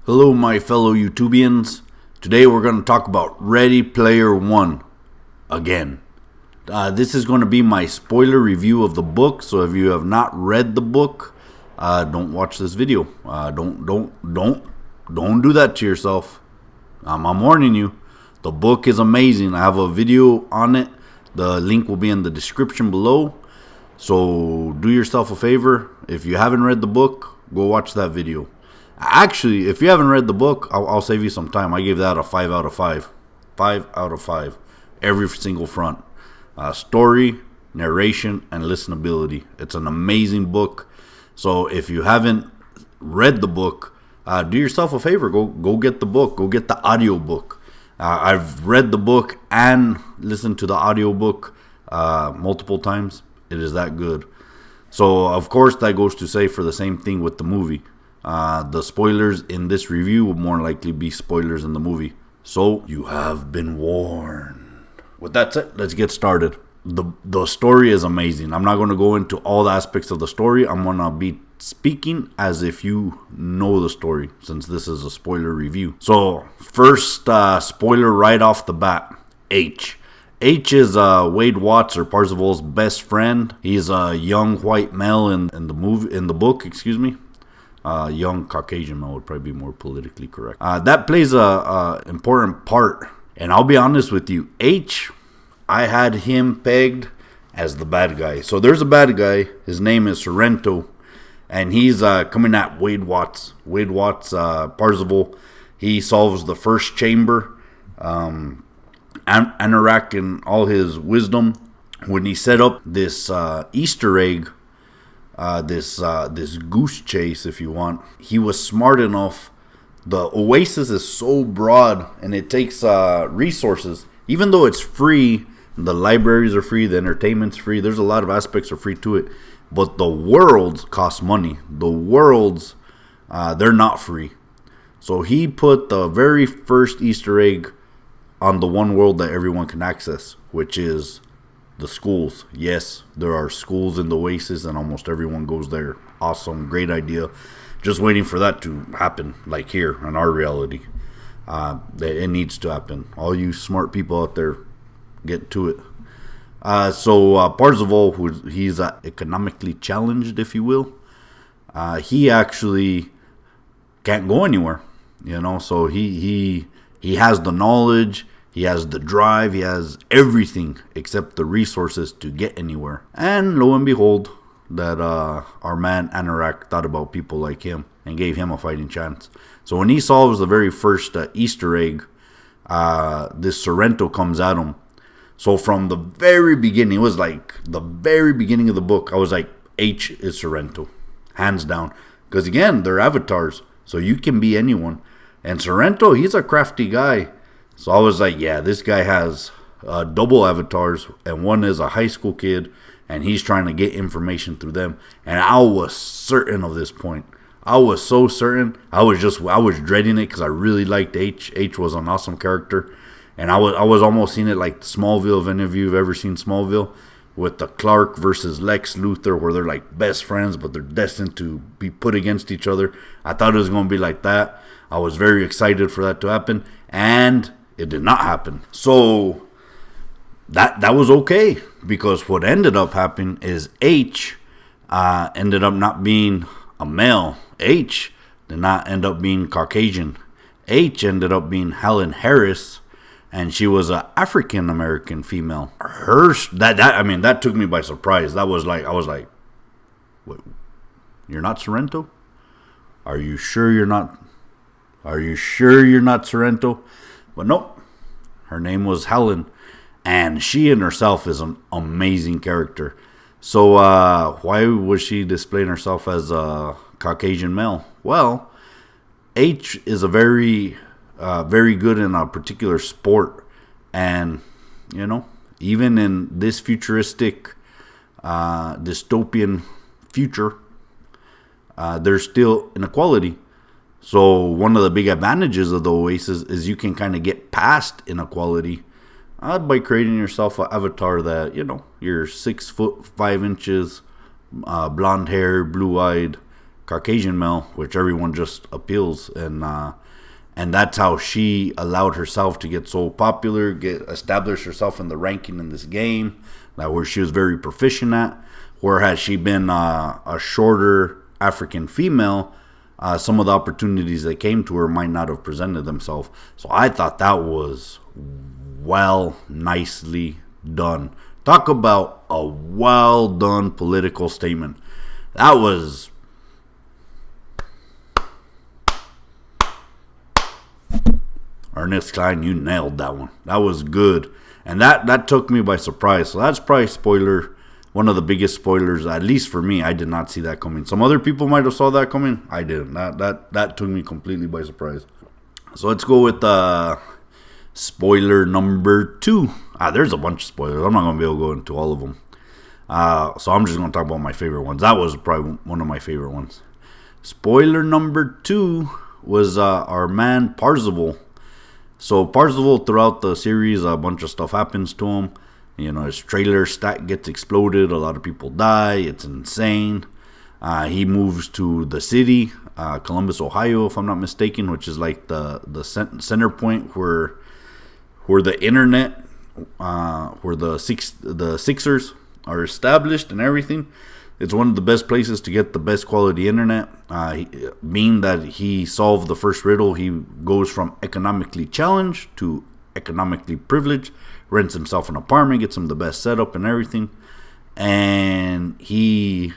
Hello, my fellow YouTubians. Today we're going to talk about Ready Player One again. This is going to be my spoiler review of the book. So if you have not read the book, don't watch this video. Don't do that to yourself. I'm warning you. The book is amazing. I have a video on it. The link will be in the description below. So do yourself a favor. If you haven't read the book, go watch that video. Actually, if you haven't read the book, I'll save you some time. I gave that a 5 out of 5. 5 out of 5. Every single front. Story, narration, and listenability. It's an amazing book. So if you haven't read the book, do yourself a favor. Go get the book. Go get the audiobook. I've read the book and listened to the audiobook multiple times. It is that good. So, of course, that goes to say for the same thing with the movie. The spoilers in this review will more likely be spoilers in the movie. So, you have been warned. With that said, let's get started. The story is amazing. I'm not going to go into all the aspects of the story. I'm going to be speaking as if you know the story, since this is a spoiler review. So, first spoiler right off the bat, H. H is Wade Watts, or Parzival's best friend. He's a young white male in the book. Young Caucasian male would probably be more politically correct. That plays a important part. And I'll be honest with you, H, I had him pegged as the bad guy. So there's a bad guy. His name is Sorrento, and he's coming at Wade Watts. Wade Watts, Parzival. He solves the first chamber. Anorak, in all his wisdom, when he set up this Easter egg, this goose chase, if you want, he was smart enough. The oasis is so broad, and it takes resources. Even though it's free, the libraries are free, the entertainment's free. There's a lot of aspects are free to it, but the worlds cost money. The worlds, they're not free. So he put the very first Easter egg on the one world that everyone can access, which is the schools. Yes, there are schools in the Oasis, and almost everyone goes there. Awesome, great idea. Just waiting for that to happen, like here in our reality. It needs to happen. All you smart people out there, get to it. So Parzival, he's economically challenged, if you will. He actually can't go anywhere, So he has the knowledge, he has the drive, he has everything except the resources to get anywhere. And lo and behold, that our man Anorak thought about people like him and gave him a fighting chance. So when he solves the very first Easter egg, this Sorrento comes at him. So from the very beginning, it was like the very beginning of the book, I was like, H is Sorrento, hands down. Because again, they're avatars, so you can be anyone. And Sorrento, he's a crafty guy. So I was like, yeah, this guy has double avatars, and one is a high school kid, and he's trying to get information through them. And I was certain of this point. I was so certain. I was dreading it because I really liked H. H was an awesome character. And I was almost seeing it like Smallville, if any of you have ever seen Smallville, with the Clark versus Lex Luthor, where they're like best friends, but they're destined to be put against each other. I thought it was going to be like that. I was very excited for that to happen, and it did not happen. So that was okay, because what ended up happening is H ended up not being a male. H did not end up being Caucasian. H ended up being Helen Harris, and she was an African American female. That took me by surprise. I was like, what, you're not Sorrento? Are you sure you're not? Are you sure you're not Sorrento? But nope, her name was Helen, and she in herself is an amazing character. So why was she displaying herself as a Caucasian male? Well, H is a very good in a particular sport, and even in this futuristic dystopian future, there's still inequality. So one of the big advantages of the Oasis is you can kind of get past inequality by creating yourself an avatar that, you're 6 foot 5 inches, blonde hair, blue eyed, Caucasian male, which everyone just appeals, and that's how she allowed herself to get so popular, establish herself in the ranking in this game, where she was very proficient at. Where had she been a shorter African female, some of the opportunities that came to her might not have presented themselves. So I thought that was nicely done. Talk about a well done political statement. That was Ernest, Cline, you nailed that one. That was good. And that took me by surprise. So that's probably one of the biggest spoilers, at least for me. I did not see that coming. Some other people might have saw that coming. I didn't. That took me completely by surprise. So let's go with spoiler number 2. There's a bunch of spoilers. I'm not going to be able to go into all of them. So I'm just going to talk about my favorite ones. That was probably one of my favorite ones. Spoiler number 2 was our man Parzival. So Parzival, throughout the series, a bunch of stuff happens to him. His trailer stack gets exploded. A lot of people die. It's insane. He moves to the city, Columbus, Ohio, if I'm not mistaken, which is like the center point where the internet, where the Sixers are established and everything. It's one of the best places to get the best quality internet. Being that he solved the first riddle, he goes from economically challenged to economically privileged, rents himself an apartment, gets him the best setup and everything, and he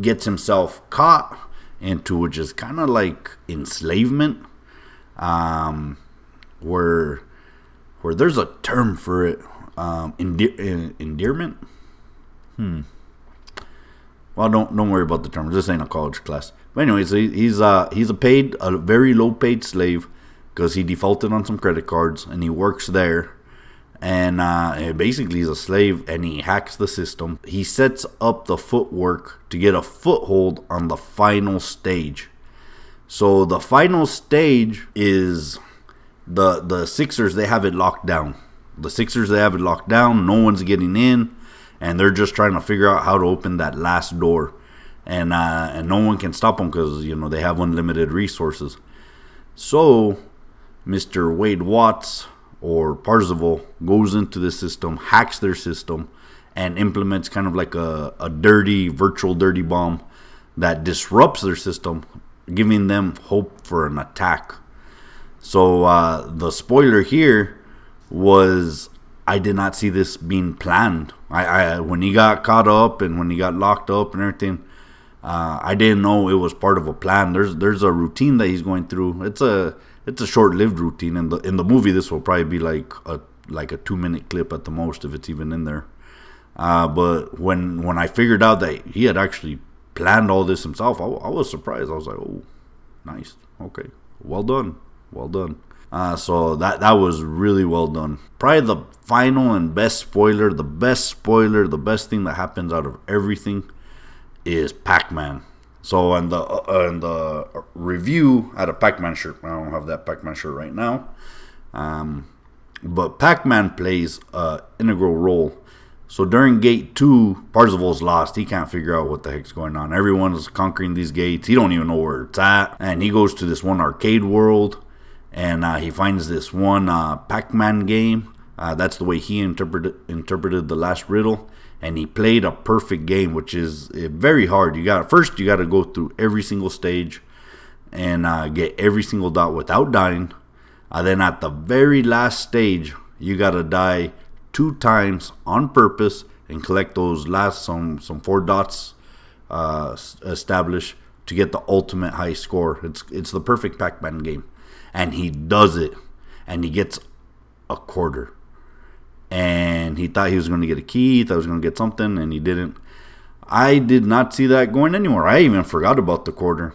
gets himself caught into, which is kind of like enslavement, where there's a term for it, endearment. Well, don't worry about the term. This ain't a college class. But anyways, he's a very low paid slave because he defaulted on some credit cards and he works there. And basically he's a slave and he hacks the system. He sets up the footwork to get a foothold on the final stage. So the final stage is the Sixers. They have it locked down. No one's getting in. And they're just trying to figure out how to open that last door. And no one can stop them because, they have unlimited resources. So Mr. Wade Watts, or Parzival, goes into the system, hacks their system, and implements kind of like a virtual dirty bomb that disrupts their system, giving them hope for an attack. So the spoiler here was, I did not see this being planned. I when he got caught up and when he got locked up and everything, I didn't know it was part of a plan. There's a routine that he's going through. It's a short-lived routine. In the movie, this will probably be like a 2-minute clip at the most, if it's even in there. But when I figured out that he had actually planned all this himself, I was surprised. I was like, oh, nice, okay, well done. So that was really well done. Probably the final and best spoiler, the best thing that happens out of everything is Pacman. So in the review, I had a Pacman shirt. I don't have that Pacman shirt right now. But Pacman plays an integral role. So during Gate 2, Parzival's lost. He can't figure out what the heck's going on. Everyone's conquering these gates. He don't even know where it's at. And he goes to this one arcade world. And he finds this one Pacman game. That's the way he interpreted the last riddle. And he played a perfect game, which is very hard. You got to go through every single stage and get every single dot without dying. Then at the very last stage, you got to die 2 times on purpose and collect those last some 4 dots established to get the ultimate high score. It's the perfect Pacman game. And he does it. And he gets a quarter. And he thought he was going to get a key. He thought he was going to get something. And he didn't. I did not see that going anywhere. I even forgot about the quarter.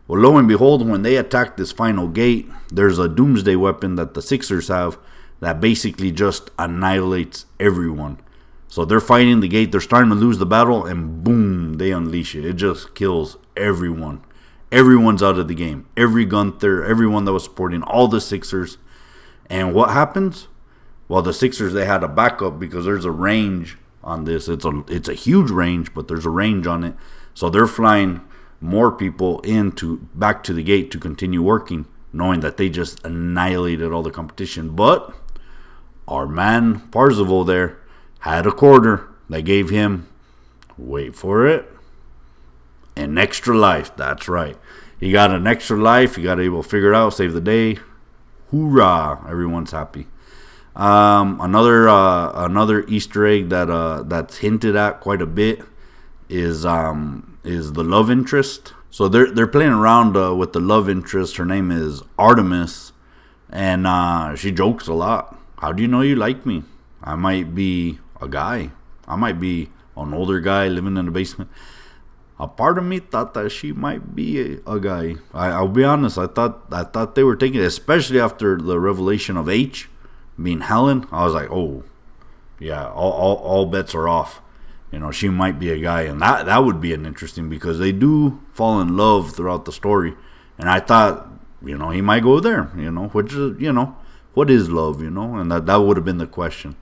Well, lo and behold, when they attack this final gate, there's a doomsday weapon that the Sixers have that basically just annihilates everyone. So they're fighting the gate. They're starting to lose the battle. And boom, they unleash it. It just kills everyone. Everyone's out of the game. Every Gunther, everyone that was supporting, all the Sixers. And what happens? Well, the Sixers, they had a backup because there's a range on this. It's a huge range, but there's a range on it. So they're flying more people back to the gate to continue working, knowing that they just annihilated all the competition. But our man Parzival there had a quarter that gave him, wait for it, an extra life. That's right. He got an extra life. He got able to figure it out, save the day. Hoorah! Everyone's happy. Another Easter egg that's hinted at quite a bit is the love interest. So they're playing around with the love interest. Her name is Artemis, and she jokes a lot. How do you know you like me? I might be a guy. I might be an older guy living in the basement. A part of me thought that she might be a guy. I'll be honest. I thought they were taking it, especially after the revelation of H being Helen. I was like, oh, yeah, all bets are off. She might be a guy, and that would be an interesting, because they do fall in love throughout the story, and I thought, he might go there, which is, what is love, and that would have been the question.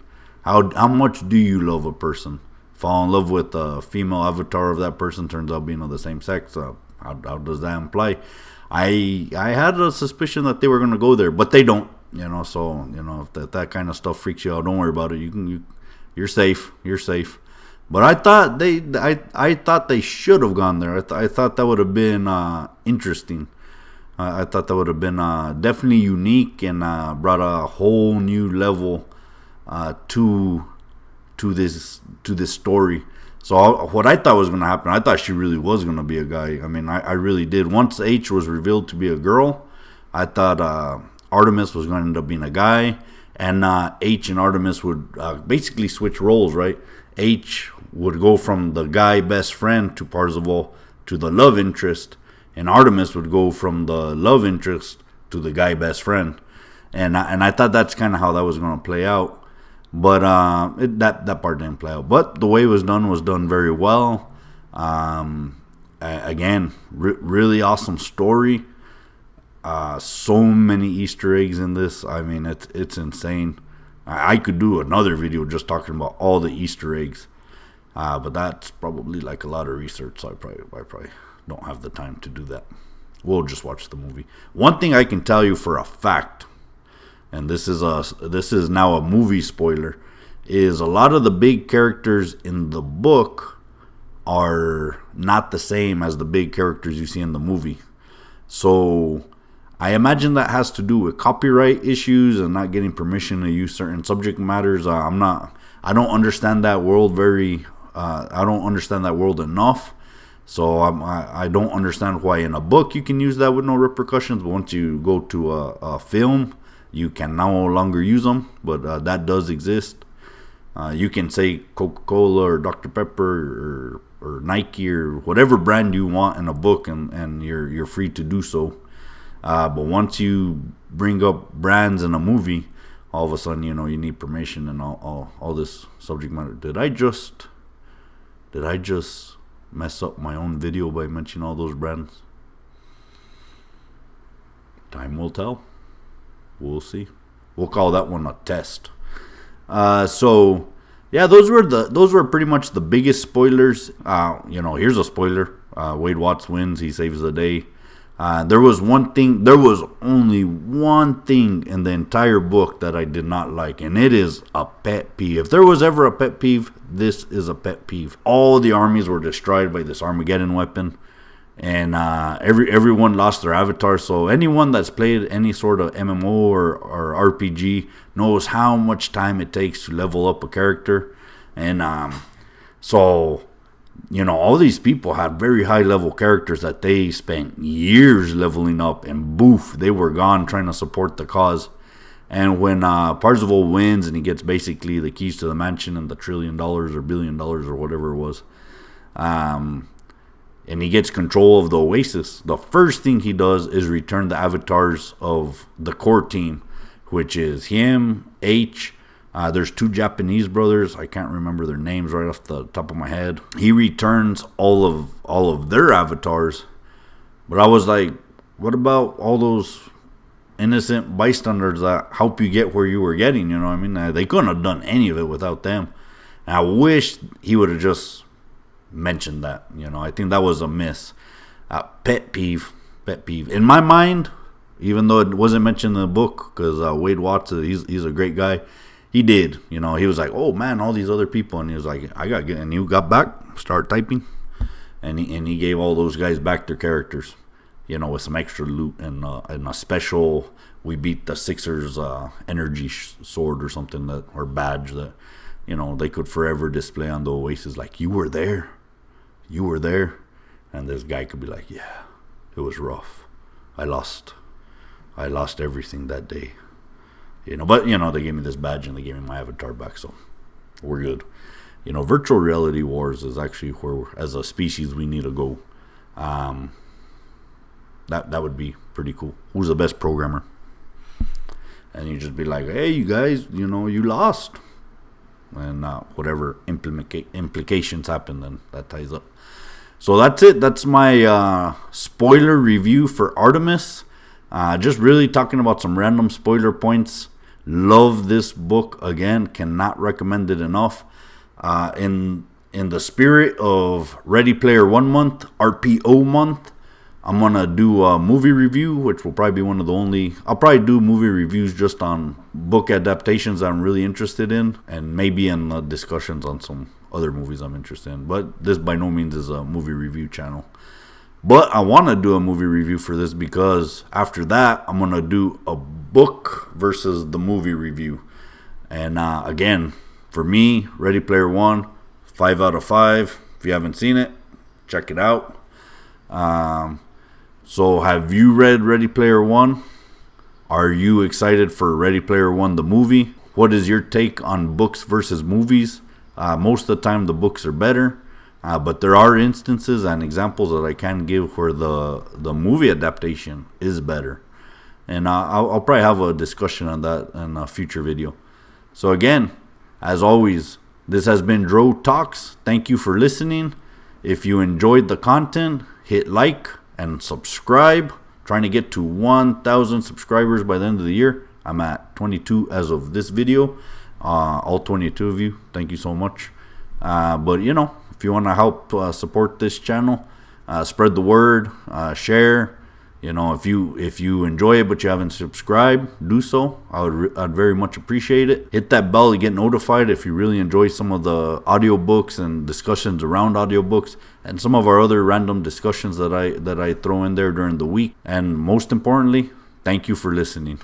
How much do you love a person? Fall in love with a female avatar of that person, turns out being of the same sex. How does that imply? I had a suspicion that they were going to go there, but they don't. So if that kind of stuff freaks you out, don't worry about it. You're safe. You're safe. But I thought they should have gone there. I thought that would have been interesting. I thought that would have been definitely unique and brought a whole new level to this story. So what I thought was going to happen, I thought she really was going to be a guy. I mean, I really did. Once H was revealed to be a girl, I thought Artemis was going to end up being a guy, and H and Artemis would basically switch roles, right? H would go from the guy best friend to Parzival to the love interest, and Artemis would go from the love interest to the guy best friend. And I thought that's kind of how that was going to play out. But that part didn't play out. But the way it was done very well. Again, really awesome story. So many Easter eggs in this. I mean, it's insane. I could do another video just talking about all the Easter eggs. But that's probably like a lot of research. So I probably don't have the time to do that. We'll just watch the movie. One thing I can tell you for a fact, and this is now a movie spoiler, is a lot of the big characters in the book are not the same as the big characters you see in the movie. So I imagine that has to do with copyright issues and not getting permission to use certain subject matters. I don't understand that world I don't understand that world enough. So I don't understand why in a book you can use that with no repercussions, but once you go to a film, you can no longer use them. But that does exist. You can say Coca-Cola or Dr. Pepper or Nike or whatever brand you want in a book, and you're free to do so. But once you bring up brands in a movie, all of a sudden you need permission and all this subject matter. Did I just mess up my own video by mentioning all those brands? Time will tell. We'll see. We'll call that one a test. So yeah, those were pretty much the biggest spoilers. Here's a spoiler. Wade Watts wins. He saves the day. There was only one thing in the entire book that I did not like, and it is a pet peeve. If there was ever a pet peeve, this is a pet peeve. All the armies were destroyed by this Armageddon weapon, and everyone lost their avatar. So anyone that's played any sort of MMO or RPG knows how much time it takes to level up a character, and so all these people had very high level characters that they spent years leveling up, and boof, they were gone trying to support the cause. And when Parzival wins and he gets basically the keys to the mansion and the $1 trillion or $1 billion or whatever it was, and he gets control of the Oasis, the first thing he does is return the avatars of the core team, which is him, H. There's two Japanese brothers. I can't remember their names right off the top of my head. He returns all of their avatars. But I was like, what about all those innocent bystanders that help you get where you were getting? You know what I mean? They couldn't have done any of it without them. And I wish he would have just mentioned that. I think that was a miss. Pet peeve. In my mind, even though it wasn't mentioned in the book, because Wade Watson, he's a great guy. He did, he was like, oh man, all these other people, and he was like, I got to get, and he got back, start typing, and he gave all those guys back their characters, with some extra loot and a special, we beat the Sixers energy sword or something or badge that, they could forever display on the Oasis, like, you were there, and this guy could be like, yeah, it was rough, I lost everything that day. But they gave me this badge and they gave me my avatar back, so we're good. Virtual reality wars is actually where, as a species, we need to go. That would be pretty cool. Who's the best programmer? And you just be like, hey, you guys, you lost, and whatever implications happen, then that ties up. So that's it. That's my spoiler review for Artemis. Just really talking about some random spoiler points. Love this book again. Cannot recommend it enough. In the spirit of Ready Player One month, RPO month, I'm gonna do a movie review, which will probably be one of the only. I'll probably do movie reviews just on book adaptations I'm really interested in, and maybe in discussions on some other movies I'm interested in. But this by no means is a movie review channel. But I want to do a movie review for this because after that, I'm going to do a book versus the movie review. And again, for me, Ready Player One, 5 out of 5. If you haven't seen it, check it out. So have you read Ready Player One? Are you excited for Ready Player One, the movie? What is your take on books versus movies? Most of the time, the books are better. But there are instances and examples that I can give where the movie adaptation is better. And I'll probably have a discussion on that in a future video. So again, as always, this has been Dro Talks. Thank you for listening. If you enjoyed the content, hit like and subscribe. Trying to get to 1,000 subscribers by the end of the year. I'm at 22 as of this video. All 22 of you, thank you so much. But if you want to help support this channel, spread the word, share. If you enjoy it but you haven't subscribed, do so. I'd very much appreciate it. Hit that bell to get notified if you really enjoy some of the audiobooks and discussions around audiobooks and some of our other random discussions that I throw in there during the week. And most importantly, thank you for listening.